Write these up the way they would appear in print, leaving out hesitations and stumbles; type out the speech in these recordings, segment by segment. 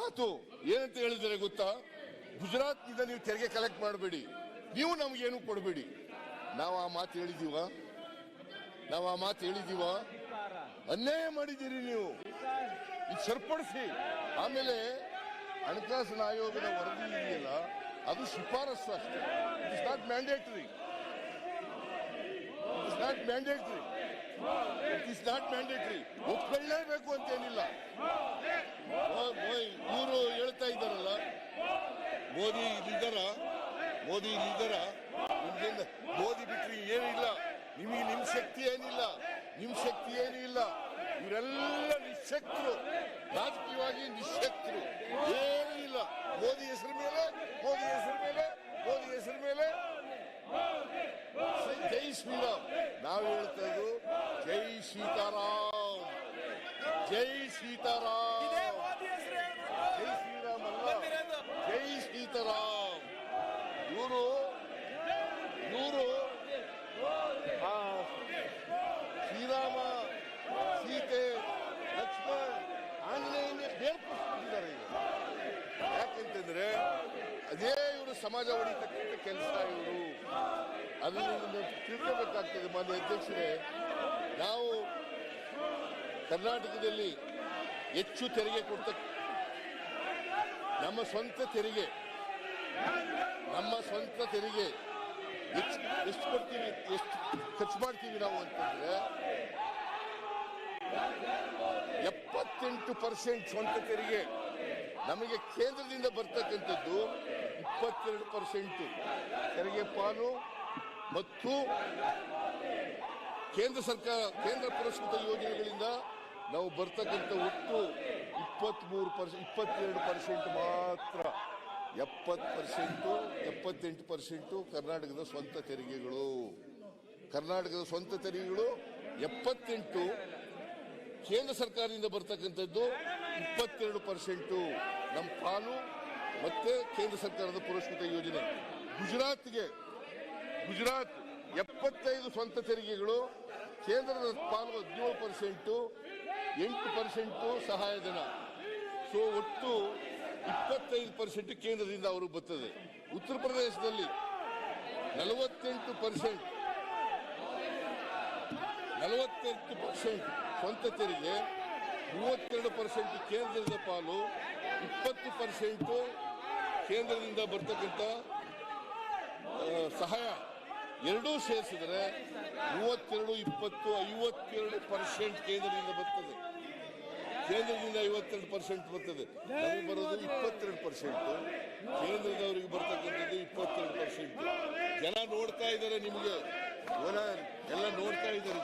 ಮಾತು ಏನಂತ ಹೇಳಿದರೆ ಗೊತ್ತಾ? ಗುಜರಾತ್ನಿಂದ ನೀವು ತೆರಿಗೆ ಕಲೆಕ್ಟ್ ಮಾಡಬೇಡಿ, ನೀವು ನಮಗೇನು ಕೊಡಬೇಡಿ. ನಾವು ಆ ಮಾತು ಹೇಳಿದೀವ? ನಾವು ಆ ಮಾತು ಹೇಳಿದೀವ? ಅನ್ಯಾಯ ಮಾಡಿದ್ದೀರಿ ನೀವು, ಇದು ಸರಿಪಡಿಸಿ. ಆಮೇಲೆ ಹಣಕಾಸಿನ ಆಯೋಗದ ವರದಿ ಇದೆಯಲ್ಲ, ಅದು ಶಿಫಾರಸು ಅಷ್ಟೇ. It's not mandatory. It's not mandatory. It is not mandatory. ಒಪ್ಕೊಳ್ಳೇಬೇಕು ಅಂತೇನಿಲ್ಲ. ಇವರು ಹೇಳ್ತಾ ಇದ್ದಾರಲ್ಲ, ಮೋದಿ ಇಲ್ಲಿದ್ದಾರ, ಮೋದಿ ಇಲ್ಲಿದ್ದಾರ, ಮೋದಿ ಬಿಟ್ರಿ ಏನಿಲ್ಲ, ನಿಮಗೆ ನಿಮ್ ಶಕ್ತಿ ಏನಿಲ್ಲ, ನಿಮ್ ಶಕ್ತಿ ಏನೂ ಇಲ್ಲ. ಇವರೆಲ್ಲ ನಿಶಕ್ತರು, ರಾಜಕೀಯವಾಗಿ ನಿಶಕ್ತರು, ಏನೂ ಇಲ್ಲ. ಮೋದಿ ಹೆಸರು ಮೇಲೆ, ಮೋದಿ ಹೆಸರು ಮೇಲೆ, ಮೋದಿ ಹೆಸರು ಮೇಲೆ ಜೈ ಶ್ರೀರಾಮ್. ನಾವು ಹೇಳ್ತಾ ಇದ್ದು ಜೈ ಸೀತಾರಾಮ್, ಜೈ ಸೀತಾರಾಮ್, ಜೈ ಶ್ರೀರಾಮ್ ಅಲ್ಲ, ಜೈ ಸೀತಾರಾಮ್. ಇವರು ಶ್ರೀರಾಮ, ಸೀತೆ, ಲಕ್ಷ್ಮಣ್, ಆಂಜನೇಯನೇ ಬೇರ್ಪಡಿಸ್ಬಿಟ್ಟಿದ್ದಾರೆ ಈಗ. ಯಾಕೆಂತಂದ್ರೆ ಅದೇ ಇವರು ಸಮಾಜ ಹೊಡಿತಕ್ಕಂಥ ಕೆಲಸ. ಇವರು ಅದನ್ನು ತಿಳ್ಕೋಬೇಕಾಗ್ತದೆ. ಮಾನ್ಯ ಅಧ್ಯಕ್ಷರೇ, ನಾವು ಕರ್ನಾಟಕದಲ್ಲಿ ಹೆಚ್ಚು ತೆರಿಗೆ ಕೊಡ್ತಕ್ಕ, ನಮ್ಮ ಸ್ವಂತ ತೆರಿಗೆ ಎಷ್ಟು ಕೊಡ್ತೀವಿ, ಎಷ್ಟು ಖರ್ಚು ಮಾಡ್ತೀವಿ ನಾವು ಅಂತಂದ್ರೆ 78% ಸ್ವಂತ ತೆರಿಗೆ. ನಮಗೆ ಕೇಂದ್ರದಿಂದ ಬರ್ತಕ್ಕಂಥದ್ದು 22% ತೆರಿಗೆ ಪಾಲು. ಮತ್ತು ಕೇಂದ್ರ ಸರ್ಕಾರ, ಕೇಂದ್ರ ಪುರಸ್ಕೃತ ಯೋಜನೆಗಳಿಂದ ನಾವು ಬರ್ತಕ್ಕಂಥ ಒಟ್ಟು 22% ಮಾತ್ರ. 78% ಕರ್ನಾಟಕದ ಸ್ವಂತ ತೆರಿಗೆಗಳು. ಕರ್ನಾಟಕದ ಸ್ವಂತ ತೆರಿಗೆಗಳು 78, ಕೇಂದ್ರ ಸರ್ಕಾರದಿಂದ ಬರ್ತಕ್ಕಂಥದ್ದು 22% ನಮ್ಮ ಪಾಲು. ಮತ್ತೆ ಕೇಂದ್ರ ಸರ್ಕಾರದ ಪುರಸ್ಕೃತ ಯೋಜನೆ. ಗುಜರಾತ್ 75 ಸ್ವಂತ ತೆರಿಗೆಗಳು, ಕೇಂದ್ರದ ಪಾಲು 17%, 8% ಸಹಾಯಧನ. ಸೊ ಒಟ್ಟು 25% ಕೇಂದ್ರದಿಂದ ಅವರು ಬರ್ತದೆ. ಉತ್ತರ ಪ್ರದೇಶದಲ್ಲಿ 48% ಸ್ವಂತ ತೆರಿಗೆ, 32% ಕೇಂದ್ರದ ಪಾಲು, 20% ಕೇಂದ್ರದಿಂದ ಬರ್ತಕ್ಕಂಥ ಸಹಾಯ. ಎರಡೂ ಸೇರಿಸಿದರೆ 32, 20, 52% ಕೇಂದ್ರದಿಂದ ಬರ್ತದೆ. ಕೇಂದ್ರದಿಂದ 52% ಬರ್ತದೆ. ನಮಗೆ ಬರೋದು 22%. ಕೇಂದ್ರದವರಿಗೆ ಬರ್ತಕ್ಕಂಥದ್ದು 22%. ಜನ ನೋಡ್ತಾ ಇದ್ದಾರೆ, ನಿಮಗೆ ಎಲ್ಲ ನೋಡ್ತಾ ಇದ್ದಾರೆ,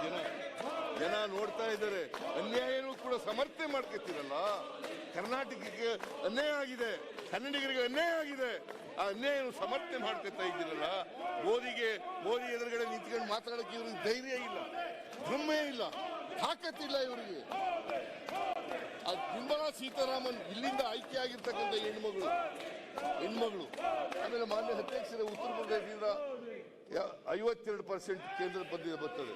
ಜನ ನೋಡ್ತಾ ಇದ್ದಾರೆ. ಅನ್ಯಾಯನೂ ಕೂಡ ಸಮರ್ಥನೆ ಮಾಡ್ಕೊತೀರಲ್ಲ. ಕರ್ನಾಟಕಕ್ಕೆ ಅನ್ಯಾಯ ಆಗಿದೆ, ಕನ್ನಡಿಗರಿಗೆ ಅನ್ಯಾಯ ಆಗಿದೆ, ಆ ಅನ್ಯಾಯನು ಸಮರ್ಥನೆ ಮಾಡ್ಕೊತಾ ಇದ್ದೀರಲ್ಲ. ಮೋದಿ ಎದುರುಗಡೆ ನಿಂತ್ಕೊಂಡು ಮಾತಾಡೋಕೆ ಇವ್ರಿಗೆ ಧೈರ್ಯ ಇಲ್ಲ, ದಮ್ಮೆ ಇಲ್ಲ, ತಾಕತ್ತಿಲ್ಲ ಇವರಿಗೆ. ಆ ನಿರ್ಮಲಾ ಸೀತಾರಾಮನ್ ಇಲ್ಲಿಂದ ಆಯ್ಕೆ ಆಗಿರ್ತಕ್ಕಂಥ ಹೆಣ್ಮಗಳು. ಆಮೇಲೆ ಮಾನ್ಯ ಅಧ್ಯಕ್ಷರ ಉತ್ತರ ಪ್ರದೇಶದಿಂದ 52% ಕೇಂದ್ರ ಬರ್ತದೆ.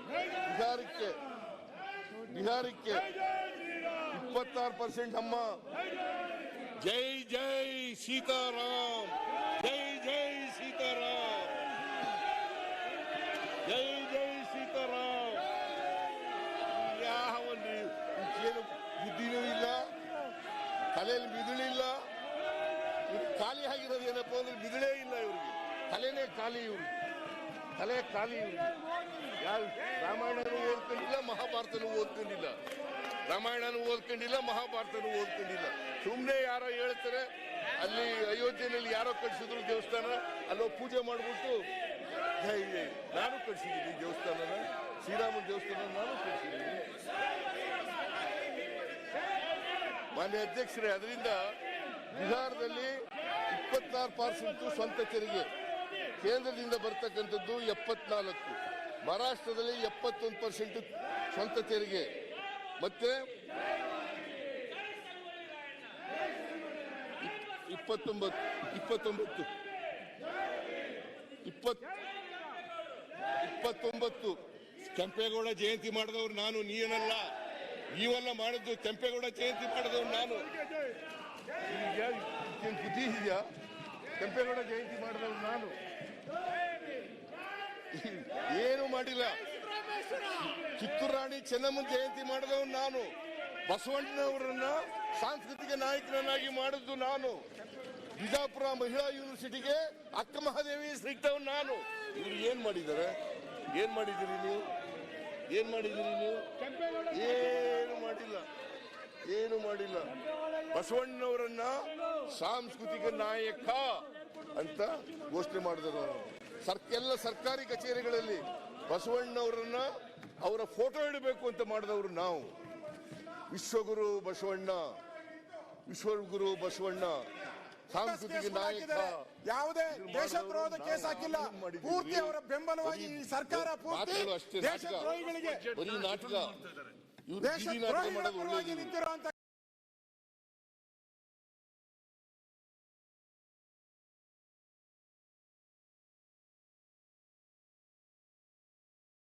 ಬಿಹಾರಕ್ಕೆ 26% ಅಮ್ಮ. ಜೈ ಜೈ ಸೀತಾರಾಮ್, ಜೈ ಜೈ ಸೀತಾರಾಮ್, ಜೈ ಜೈ ಸೀತಾರಾಮ್. ಯಾವ ಏನು ಬುದ್ಧಿನೂ ಇಲ್ಲ, ತಲೆಯಲ್ಲಿ ಮಿದುಳಿಲ್ಲ. ಖಾಲಿ ಆಗಿರೋದು ಏನಪ್ಪ ಅಂದ್ರೆ ಮಿದುಳೇ ಇಲ್ಲ ಇವ್ರಿಗೆ, ತಲೆನೇ ಖಾಲಿ. ತಲೆ ಖಾಲಿ. ಯಾರು ರಾಮಾಯಣನೂ ಓದ್ಕೊಂಡಿಲ್ಲ, ಮಹಾಭಾರತನೂ ಓದ್ಕೊಂಡಿಲ್ಲ. ರಾಮಾಯಣನೂ ಓದ್ಕೊಂಡಿಲ್ಲ, ಮಹಾಭಾರತನೂ ಓದ್ಕೊಂಡಿಲ್ಲ. ಸುಮ್ಮನೆ ಯಾರೋ ಹೇಳ್ತಾರೆ, ಅಲ್ಲಿ ಅಯೋಧ್ಯೆಯಲ್ಲಿ ಯಾರೋ ಕಟ್ಸಿದ್ರು ದೇವಸ್ಥಾನ, ಅಲ್ಲೋ ಪೂಜೆ ಮಾಡ್ಬಿಟ್ಟು ನಾನು ಕಟ್ಸಿದ್ದೀನಿ ದೇವಸ್ಥಾನನ, ಶ್ರೀರಾಮನ ದೇವಸ್ಥಾನ ನಾನು ಕಟ್ಸಿದ್ದೀನಿ. ಮಾನ್ಯ ಅಧ್ಯಕ್ಷರೇ, ಅದರಿಂದ ಬಿಹಾರದಲ್ಲಿ 26% ಸ್ವಂತ ತೆರಿಗೆ, ಕೇಂದ್ರದಿಂದ ಬರ್ತಕ್ಕಂಥದ್ದು 74. ಮಹಾರಾಷ್ಟ್ರದಲ್ಲಿ 71% ಸ್ವಂತ ತೆರಿಗೆ, ಮತ್ತೆ 29 ಕೆಂಪೇಗೌಡ ಜಯಂತಿ ಮಾಡಿದವರು ನಾನು, ನೀವೆಲ್ಲ ಮಾಡಿದ್ದು ಕೆಂಪೇಗೌಡ ಜಯಂತಿ ಮಾಡಿದವರು ನಾನು. ಈಗ ಇದಕ್ಕೇನು ಬುದ್ಧಿ ಇದೆಯಾ? ಕೆಂಪೇಗೌಡ ಜಯಂತಿ ಮಾಡಿದವರು ನಾನು ಏನು ಮಾಡಿಲ್ಲ. ಕಿತ್ತೂರು ರಾಣಿ ಚೆನ್ನಮ್ಮನ ಜಯಂತಿ ಮಾಡಿದವರು ನಾನು. ಬಸವಣ್ಣನವರನ್ನ ಸಾಂಸ್ಕೃತಿಕ ನಾಯಕರನ್ನಾಗಿ ಮಾಡಿದ್ದು ನಾನು. ಬಿಜಾಪುರ ಮಹಿಳಾ ಯೂನಿವರ್ಸಿಟಿಗೆ ಅಕ್ಕ ಮಹಾದೇವಿ ಸಿಗ್ತವ್ ನಾನು. ಇವ್ರು ಏನ್ ಮಾಡಿದ್ದಾರೆ? ಏನ್ ಮಾಡಿದಿರಿ ನೀವು? ಏನ್ ಮಾಡಿದಿರಿ ನೀವು? ಏನು ಮಾಡಿಲ್ಲ, ಏನು ಮಾಡಿಲ್ಲ. ಬಸವಣ್ಣನವರನ್ನ ಸಾಂಸ್ಕೃತಿಕ ನಾಯಕ ಅಂತ ಘೋಷಣೆ ಮಾಡಿದರು. ಎಲ್ಲ ಸರ್ಕಾರಿ ಕಚೇರಿಗಳಲ್ಲಿ ಬಸವಣ್ಣನವರನ್ನ ಅವರ ಫೋಟೋ ಇಡಬೇಕು ಅಂತ ಮಾಡಿದವರು ನಾವು. ವಿಶ್ವಗುರು ಬಸವಣ್ಣ, ವಿಶ್ವಗುರು ಬಸವಣ್ಣ ಸಾಂಸ್ಕೃತಿಕ ನಾಯಕ. ಯಾವುದೇ ದೇಶದ್ರೋಹದ ಕೇಸ್ ಹಾಕಿಲ್ಲ. ಪೂರ್ತಿ ಅವರ ಬೆಂಬಲವಾಗಿ ಈ ಸರ್ಕಾರ ಪೂರ್ತಿ ದೇಶದ್ರೋಹಿಗಳಿಗೆ ಬರೀ ನಾಟಕ. ದೇಶದ್ರೋಹಿಗಳ ಪರವಾಗಿ ನಿಂತಿರುವಂತ